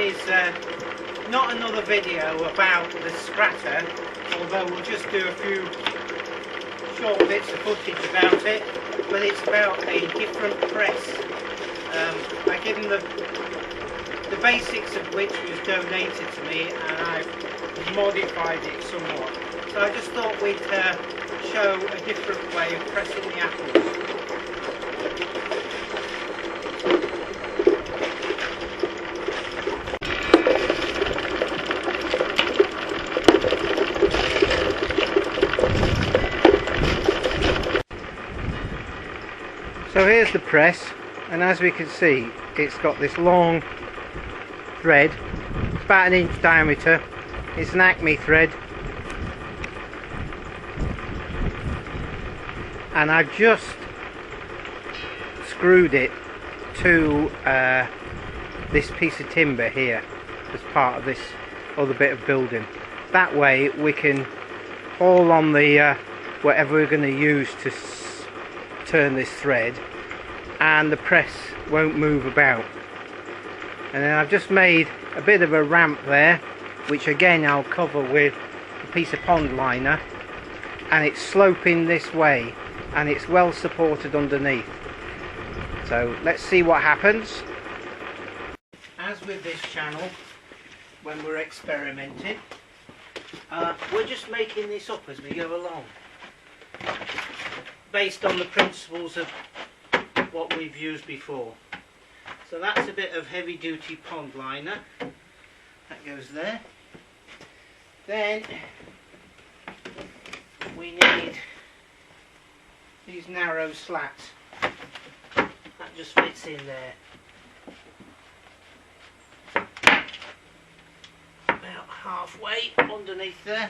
is not another video about the scratter, although we'll just do a few short bits of footage about it, but it's about a different press. I give them the basics of which was donated to me, and I've modified it somewhat. So I just thought we'd show a different way of pressing the apples. So here's the press, and as we can see, it's got this long thread. It's about 1 inch diameter. It's an Acme thread, and I've just screwed it to this piece of timber here as part of this other bit of building. That way we can haul on the whatever we're going to use to turn this thread, and the press won't move about. And then I've just made a bit of a ramp there, which again I'll cover with a piece of pond liner, and it's sloping this way and it's well supported underneath. So let's see what happens. As with this channel, when we're experimenting, we're just making this up as we go along, based on the principles of what we've used before. So that's a bit of heavy duty pond liner that goes there. Then we need these narrow slats that just fits in there about halfway underneath there.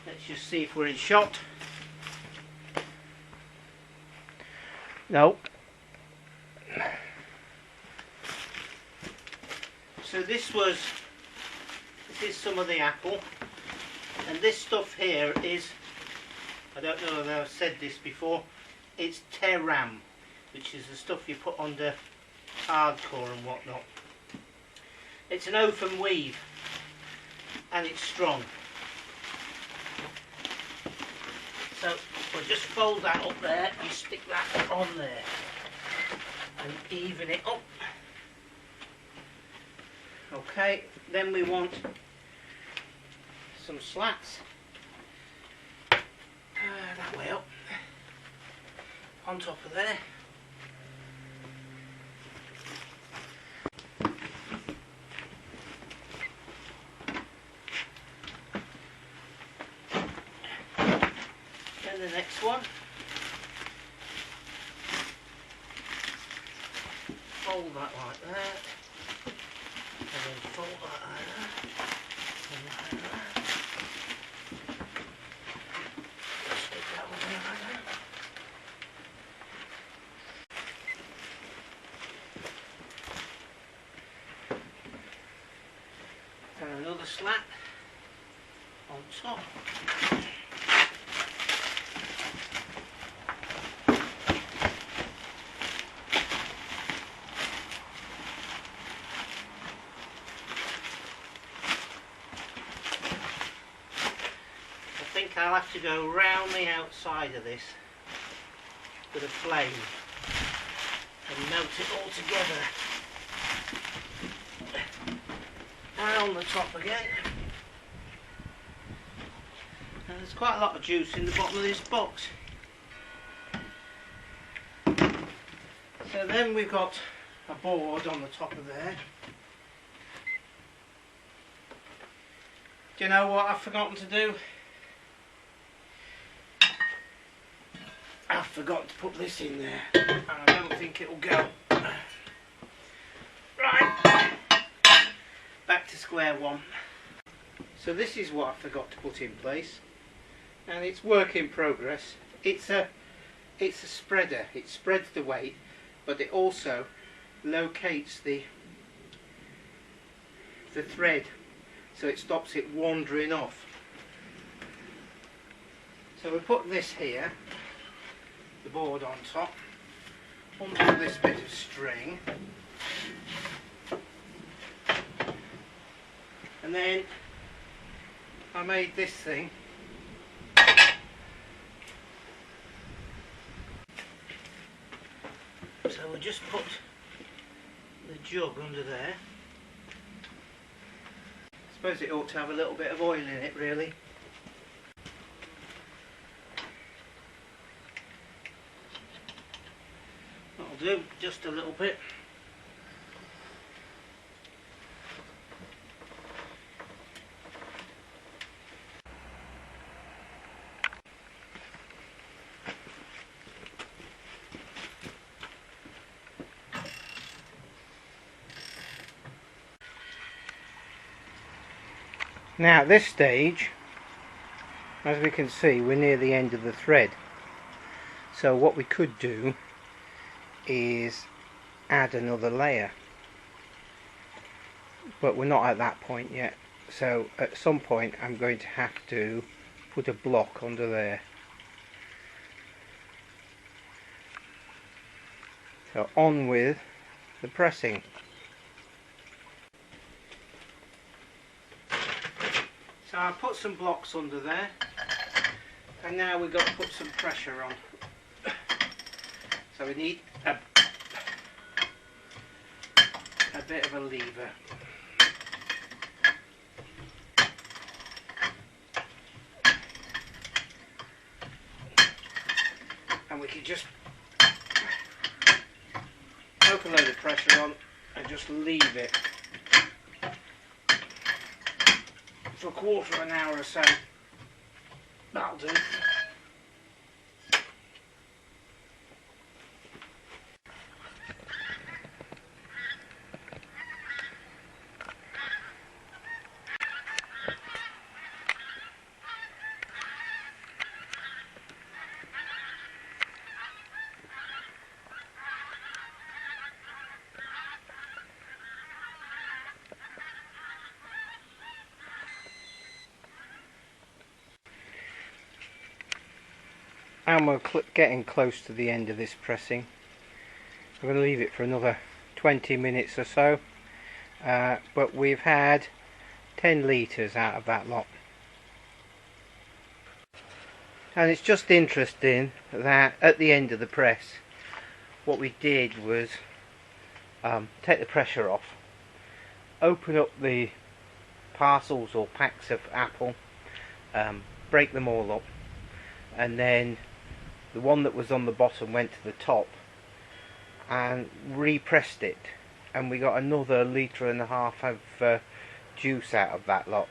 Let's just see if we're in shot. No. So this is some of the apple, and this stuff here is, I don't know if I've said this before, it's teram, which is the stuff you put under hardcore and whatnot. It's an open weave and it's strong. So we'll just fold that up there and stick that on there and even it up. Okay, then we want some slats that way up on top of there. Then the next one, fold that like that. And then fold that like that, and like that. Stick that one in like that. And another slat on top. I'll have to go round the outside of this with a flame and melt it all together. And on the top again. And there's quite a lot of juice in the bottom of this box. So then we've got a board on the top of there. Do you know what I've forgotten to do? I forgot to put this in there, and I don't think it'll go. Right, back to square one. So this is what I forgot to put in place, and it's work in progress. It's a spreader. It spreads the weight, but it also locates the thread, so it stops it wandering off. So we put this here, the board on top, onto this bit of string, and then I made this thing. So we'll just put the jug under there. I suppose it ought to have a little bit of oil in it, really. That'll do, just a little bit. Now at this stage, as we can see, we're near the end of the thread. So what we could do is add another layer. But we're not at that point yet. So at some point I'm going to have to put a block under there. So on with the pressing. So I put some blocks under there, and now we've got to put some pressure on. So we need a bit of a lever. And we can just poke a load of pressure on and just leave it for a quarter of an hour or so. That'll do. And we're getting close to the end of this pressing. I'm going to leave it for another 20 minutes or so, but we've had 10 litres out of that lot. And it's just interesting that at the end of the press, what we did was take the pressure off, open up the parcels or packs of apple, break them all up, and then the one that was on the bottom went to the top and repressed it, and we got another 1.5 litres of juice out of that lot.